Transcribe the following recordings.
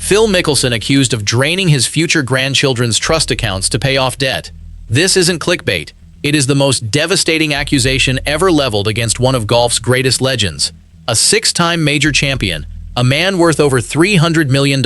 Phil Mickelson accused of draining his future grandchildren's trust accounts to pay off debt. This isn't clickbait. It is the most devastating accusation ever leveled against one of golf's greatest legends. A six-time major champion, a man worth over $300 million,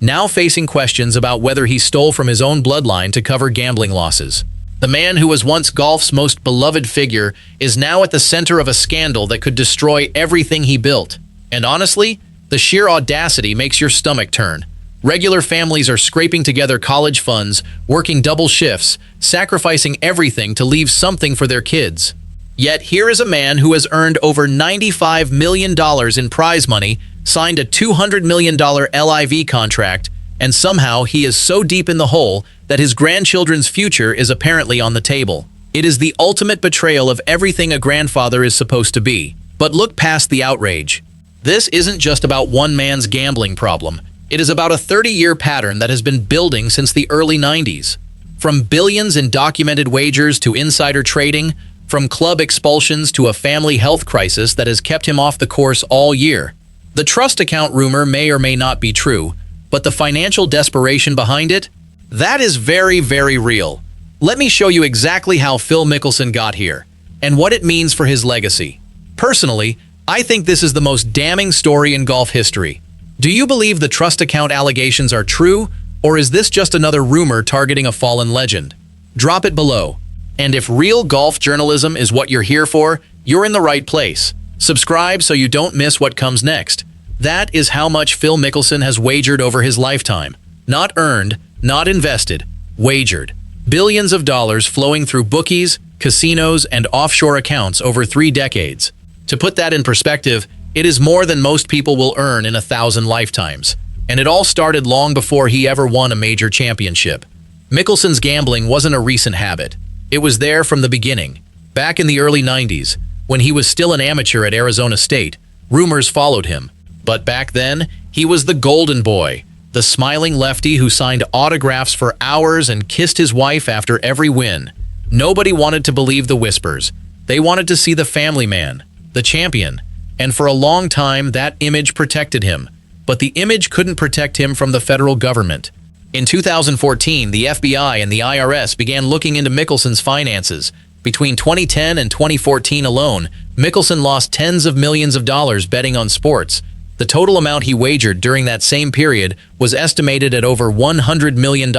now facing questions about whether he stole from his own bloodline to cover gambling losses. The man who was once golf's most beloved figure is now at the center of a scandal that could destroy everything he built. And honestly, the sheer audacity makes your stomach turn. Regular families are scraping together college funds, working double shifts, sacrificing everything to leave something for their kids. Yet here is a man who has earned over $95 million in prize money, signed a $200 million LIV contract, and somehow he is so deep in the hole that his grandchildren's future is apparently on the table. It is the ultimate betrayal of everything a grandfather is supposed to be. But look past the outrage. This isn't just about one man's gambling problem. It is about a 30-year pattern that has been building since the early 90s. From billions in documented wagers to insider trading, from club expulsions to a family health crisis that has kept him off the course all year. The trust account rumor may or may not be true, but the financial desperation behind it? That is very, very real. Let me show you exactly how Phil Mickelson got here, and what it means for his legacy. Personally, I think this is the most damning story in golf history. Do you believe the trust account allegations are true, or is this just another rumor targeting a fallen legend? Drop it below. And if real golf journalism is what you're here for, you're in the right place. Subscribe so you don't miss what comes next. That is how much Phil Mickelson has wagered over his lifetime. Not earned, not invested, wagered. Billions of dollars flowing through bookies, casinos, and offshore accounts over 3 decades. To put that in perspective, it is more than most people will earn in 1,000 lifetimes. And it all started long before he ever won a major championship. Mickelson's gambling wasn't a recent habit. It was there from the beginning. Back in the early 90s, when he was still an amateur at Arizona State, rumors followed him. But back then, he was the golden boy, the smiling lefty who signed autographs for hours and kissed his wife after every win. Nobody wanted to believe the whispers. They wanted to see the family man, the champion. And for a long time, that image protected him. But the image couldn't protect him from the federal government. In 2014, the FBI and the IRS began looking into Mickelson's finances. Between 2010 and 2014 alone, Mickelson lost tens of millions of dollars betting on sports. The total amount he wagered during that same period was estimated at over $100 million,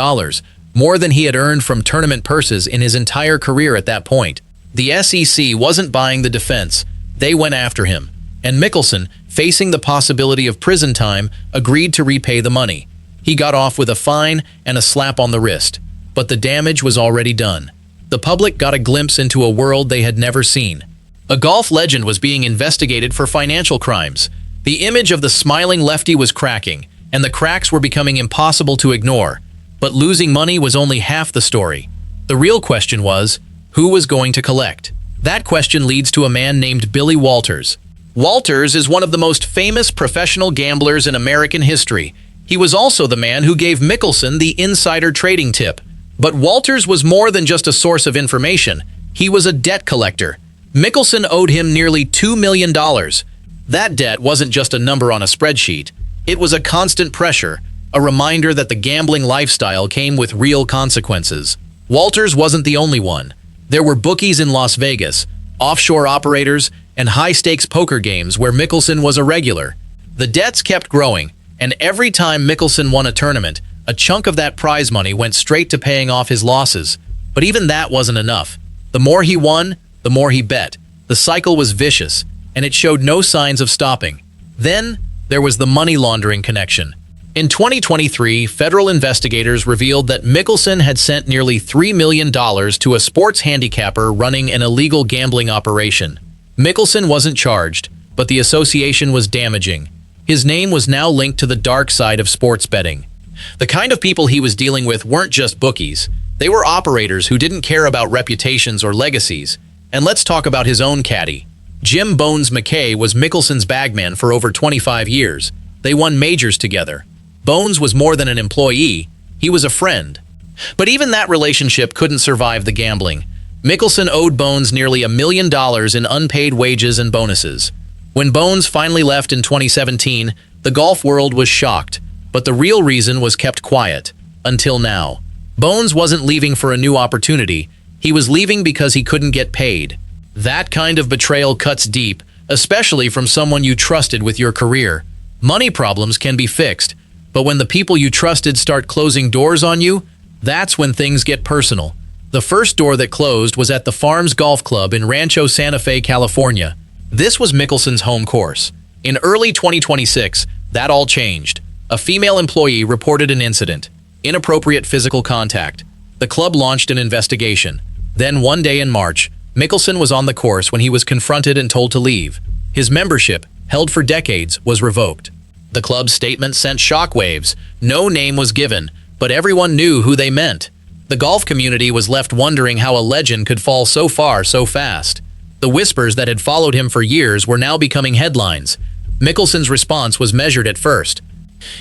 more than he had earned from tournament purses in his entire career at that point. The SEC wasn't buying the defense. They went after him. And Mickelson, facing the possibility of prison time, agreed to repay the money. He got off with a fine and a slap on the wrist. But the damage was already done. The public got a glimpse into a world they had never seen. A golf legend was being investigated for financial crimes. The image of the smiling lefty was cracking, and the cracks were becoming impossible to ignore. But losing money was only half the story. The real question was, who was going to collect? That question leads to a man named Billy Walters. Walters is one of the most famous professional gamblers in American history. He was also the man who gave Mickelson the insider trading tip. But Walters was more than just a source of information. He was a debt collector. Mickelson owed him nearly $2 million. That debt wasn't just a number on a spreadsheet. It was a constant pressure, a reminder that the gambling lifestyle came with real consequences. Walters wasn't the only one. There were bookies in Las Vegas, offshore operators, and high-stakes poker games where Mickelson was a regular. The debts kept growing, and every time Mickelson won a tournament, a chunk of that prize money went straight to paying off his losses. But even that wasn't enough. The more he won, the more he bet. The cycle was vicious, and it showed no signs of stopping. Then, there was the money laundering connection. In 2023, federal investigators revealed that Mickelson had sent nearly $3 million to a sports handicapper running an illegal gambling operation. Mickelson wasn't charged, but the association was damaging. His name was now linked to the dark side of sports betting. The kind of people he was dealing with weren't just bookies. They were operators who didn't care about reputations or legacies. And let's talk about his own caddy. Jim Bones McKay was Mickelson's bagman for over 25 years. They won majors together. Bones was more than an employee, he was a friend. But even that relationship couldn't survive the gambling. Mickelson owed Bones nearly $1 million in unpaid wages and bonuses. When Bones finally left in 2017, the golf world was shocked. but the real reason was kept quiet. Until now. Bones wasn't leaving for a new opportunity. He was leaving because he couldn't get paid. That kind of betrayal cuts deep, especially from someone you trusted with your career. Money problems can be fixed, but when the people you trusted start closing doors on you, that's when things get personal. The first door that closed was at the Farms Golf Club in Rancho Santa Fe, California. This was Mickelson's home course. In early 2026, that all changed. A female employee reported an incident. Inappropriate physical contact. The club launched an investigation. Then one day in March, Mickelson was on the course when he was confronted and told to leave. His membership, held for decades, was revoked. The club's statement sent shockwaves. No name was given, but everyone knew who they meant. The golf community was left wondering how a legend could fall so far so fast. The whispers that had followed him for years were now becoming headlines. Mickelson's response was measured at first.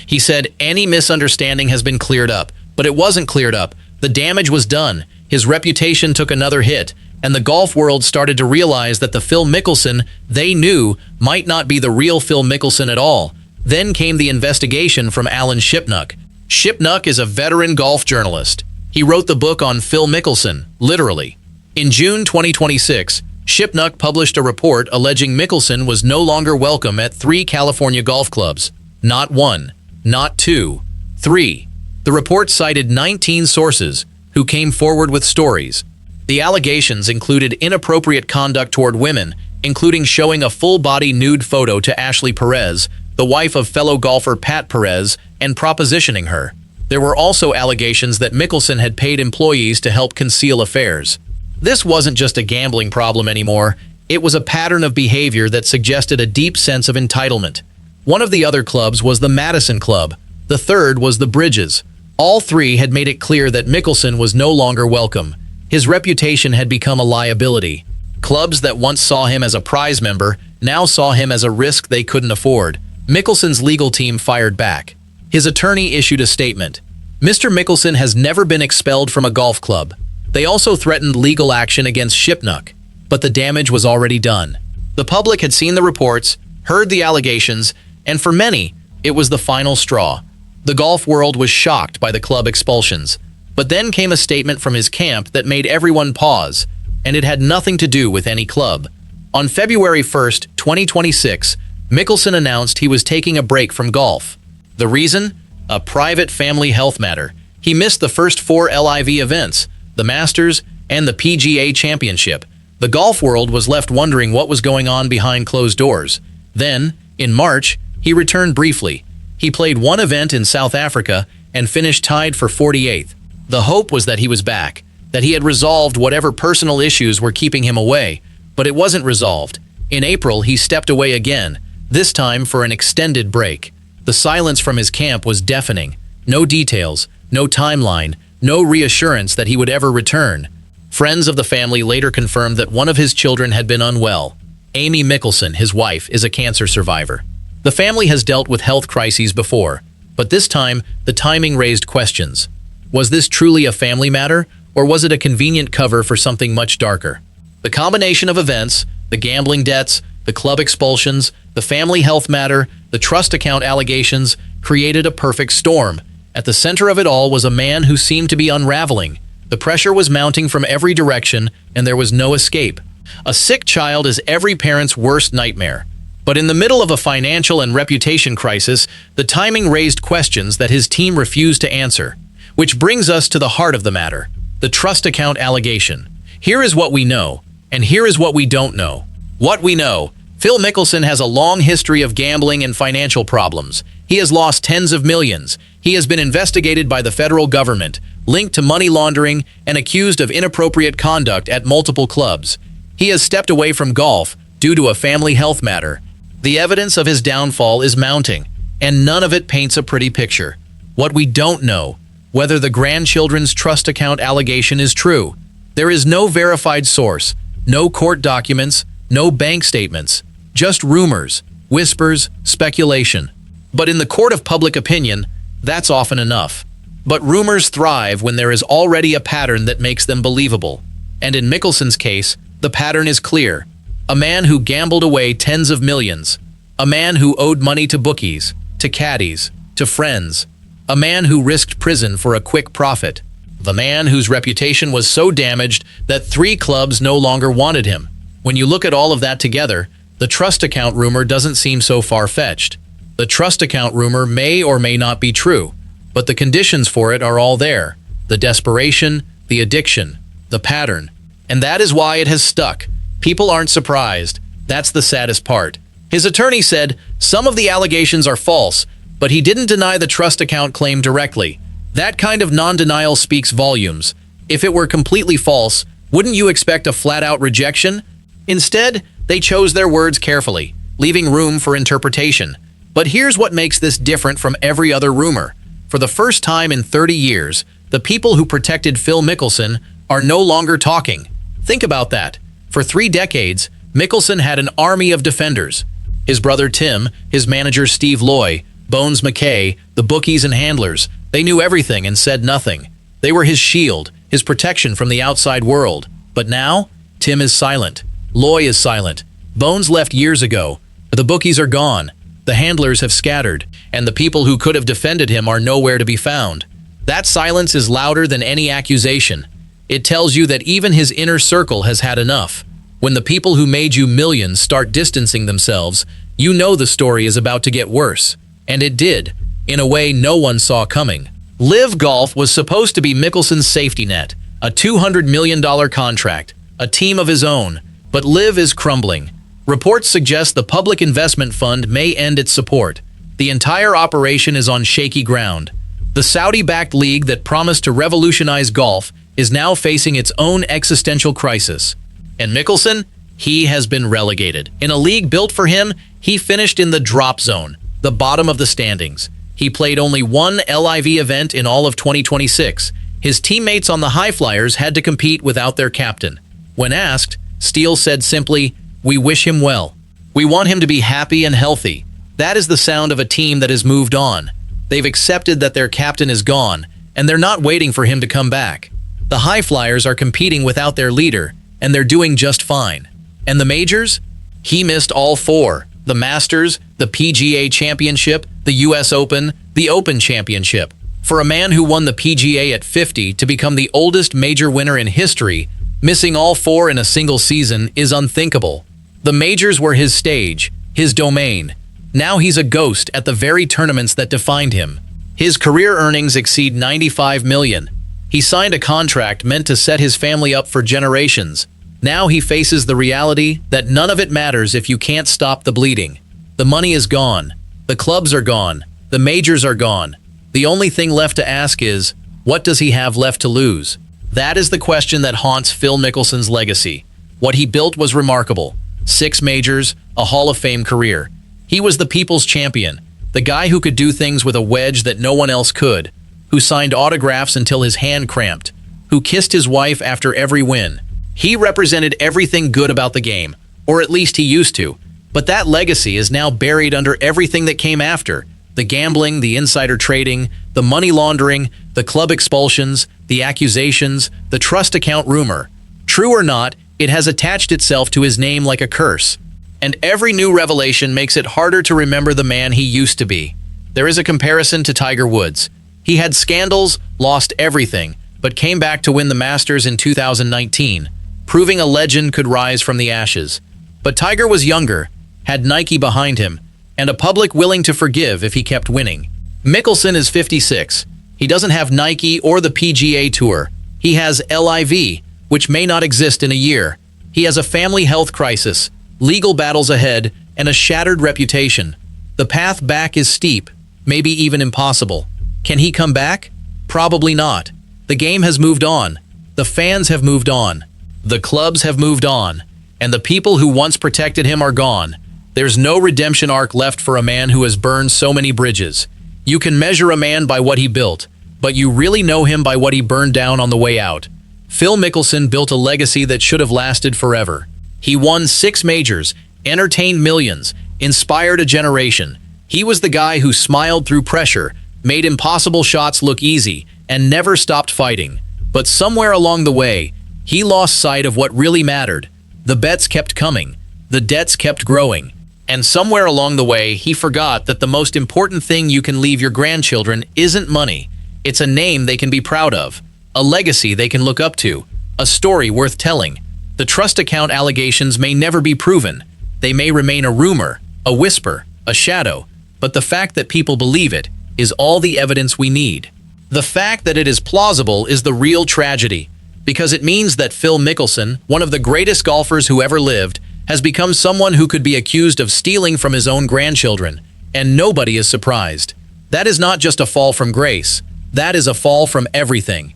He said, "Any misunderstanding has been cleared up," but it wasn't cleared up. The damage was done. His reputation took another hit, and the golf world started to realize that the Phil Mickelson they knew might not be the real Phil Mickelson at all. Then came the investigation from Alan Shipnuck. Shipnuck is a veteran golf journalist. He wrote the book on Phil Mickelson, literally. In June 2026, Shipnuck published a report alleging Mickelson was no longer welcome at 3 California golf clubs. Not 1, not 2, 3. The report cited 19 sources who came forward with stories. The allegations included inappropriate conduct toward women, including showing a full-body nude photo to Ashley Perez, the wife of fellow golfer Pat Perez, and propositioning her. There were also allegations that Mickelson had paid employees to help conceal affairs. This wasn't just a gambling problem anymore. It was a pattern of behavior that suggested a deep sense of entitlement. One of the other clubs was the Madison Club. The third was the Bridges. All three had made it clear that Mickelson was no longer welcome. His reputation had become a liability. Clubs that once saw him as a prize member now saw him as a risk they couldn't afford. Mickelson's legal team fired back. His attorney issued a statement. Mr. Mickelson has never been expelled from a golf club. They also threatened legal action against Shipnuck, but the damage was already done. The public had seen the reports, heard the allegations, and for many, it was the final straw. The golf world was shocked by the club expulsions. But then came a statement from his camp that made everyone pause, and it had nothing to do with any club. On February 1st, 2026, Mickelson announced he was taking a break from golf. The reason? A private family health matter. He missed the first 4 LIV events, the Masters and the PGA Championship. The golf world was left wondering what was going on behind closed doors. Then, in March, he returned briefly. He played 1 event in South Africa and finished tied for 48th. The hope was that he was back, that he had resolved whatever personal issues were keeping him away, but it wasn't resolved. In April, he stepped away again, this time for an extended break. The silence from his camp was deafening. No details, no timeline, no reassurance that he would ever return. Friends of the family later confirmed that one of his children had been unwell. Amy Mickelson, his wife, is a cancer survivor. The family has dealt with health crises before, but this time, the timing raised questions. Was this truly a family matter, or was it a convenient cover for something much darker? The combination of events, the gambling debts, the club expulsions, the family health matter, the trust account allegations, created a perfect storm. At the center of it all was a man who seemed to be unraveling. The pressure was mounting from every direction, and there was no escape. A sick child is every parent's worst nightmare. But in the middle of a financial and reputation crisis, the timing raised questions that his team refused to answer. Which brings us to the heart of the matter, the trust account allegation. Here is what we know, and here is what we don't know. What we know: Phil Mickelson has a long history of gambling and financial problems. He has lost tens of millions. He has been investigated by the federal government, linked to money laundering, and accused of inappropriate conduct at multiple clubs. He has stepped away from golf due to a family health matter. The evidence of his downfall is mounting, and none of it paints a pretty picture. What we don't know: whether the grandchildren's trust account allegation is true. There is no verified source, no court documents, no bank statements, just rumors, whispers, speculation. But in the court of public opinion, that's often enough. But rumors thrive when there is already a pattern that makes them believable. And in Mickelson's case, the pattern is clear. A man who gambled away tens of millions. A man who owed money to bookies, to caddies, to friends. A man who risked prison for a quick profit. The man whose reputation was so damaged that 3 clubs no longer wanted him. When you look at all of that together, the trust account rumor doesn't seem so far-fetched. The trust account rumor may or may not be true, but the conditions for it are all there. The desperation, the addiction, the pattern. And that is why it has stuck. People aren't surprised. That's the saddest part. His attorney said some of the allegations are false, but he didn't deny the trust account claim directly. That kind of non-denial speaks volumes. If it were completely false, wouldn't you expect a flat-out rejection? Instead, they chose their words carefully, leaving room for interpretation. But here's what makes this different from every other rumor. For the first time in 30 years, the people who protected Phil Mickelson are no longer talking. Think about that. For 3 decades, Mickelson had an army of defenders. His brother Tim, his manager Steve Loy, Bones McKay, the bookies and handlers, they knew everything and said nothing. They were his shield, his protection from the outside world. But now, Tim is silent. Loy is silent. Bones left years ago. The bookies are gone. The handlers have scattered, and the people who could have defended him are nowhere to be found. That silence is louder than any accusation. It tells you that even his inner circle has had enough. When the people who made you millions start distancing themselves, you know the story is about to get worse. And it did, in a way no one saw coming. LIV Golf was supposed to be Mickelson's safety net, a $200 million contract, a team of his own. But LIV is crumbling. Reports suggest the public investment fund may end its support. The entire operation is on shaky ground. The Saudi-backed league that promised to revolutionize golf is now facing its own existential crisis. And Mickelson? He has been relegated. In a league built for him, he finished in the drop zone, the bottom of the standings. He played only 1 LIV event in all of 2026. His teammates on the HyFlyers had to compete without their captain. When asked, Steele said simply, "We wish him well. We want him to be happy and healthy." That is the sound of a team that has moved on. They've accepted that their captain is gone, and they're not waiting for him to come back. The HyFlyers are competing without their leader, and they're doing just fine. And the majors? He missed all 4. The Masters, the PGA Championship, the US Open, the Open Championship. For a man who won the PGA at 50 to become the oldest major winner in history, missing all 4 in a single season is unthinkable. The majors were his stage, his domain. Now he's a ghost at the very tournaments that defined him. His career earnings exceed $95 million. He signed a contract meant to set his family up for generations. Now he faces the reality that none of it matters if you can't stop the bleeding. The money is gone. The clubs are gone. The majors are gone. The only thing left to ask is, what does he have left to lose? That is the question that haunts Phil Mickelson's legacy. What he built was remarkable. 6 majors, a Hall of Fame career. He was the people's champion, the guy who could do things with a wedge that no one else could, who signed autographs until his hand cramped, who kissed his wife after every win. He represented everything good about the game, or at least he used to. But that legacy is now buried under everything that came after. The gambling, the insider trading, the money laundering, the club expulsions, the accusations, the trust account rumor. True or not, it has attached itself to his name like a curse. And every new revelation makes it harder to remember the man he used to be. There is a comparison to Tiger Woods. He had scandals, lost everything, but came back to win the Masters in 2019, proving a legend could rise from the ashes. But Tiger was younger, had Nike behind him, and a public willing to forgive if he kept winning. Mickelson is 56. He doesn't have Nike or the PGA Tour. He has LIV, which may not exist in a year. He has a family health crisis, legal battles ahead, and a shattered reputation. The path back is steep, maybe even impossible. Can he come back? Probably not. The game has moved on. The fans have moved on. The clubs have moved on. And the people who once protected him are gone. There's no redemption arc left for a man who has burned so many bridges. You can measure a man by what he built, but you really know him by what he burned down on the way out. Phil Mickelson built a legacy that should have lasted forever. He won 6 majors, entertained millions, inspired a generation. He was the guy who smiled through pressure, made impossible shots look easy, and never stopped fighting. But somewhere along the way, he lost sight of what really mattered. The bets kept coming. The debts kept growing. And somewhere along the way, he forgot that the most important thing you can leave your grandchildren isn't money. It's a name they can be proud of, a legacy they can look up to, a story worth telling. The trust account allegations may never be proven. They may remain a rumor, a whisper, a shadow, but the fact that people believe it is all the evidence we need. The fact that it is plausible is the real tragedy, because it means that Phil Mickelson, one of the greatest golfers who ever lived, has become someone who could be accused of stealing from his own grandchildren, and nobody is surprised. That is not just a fall from grace, that is a fall from everything.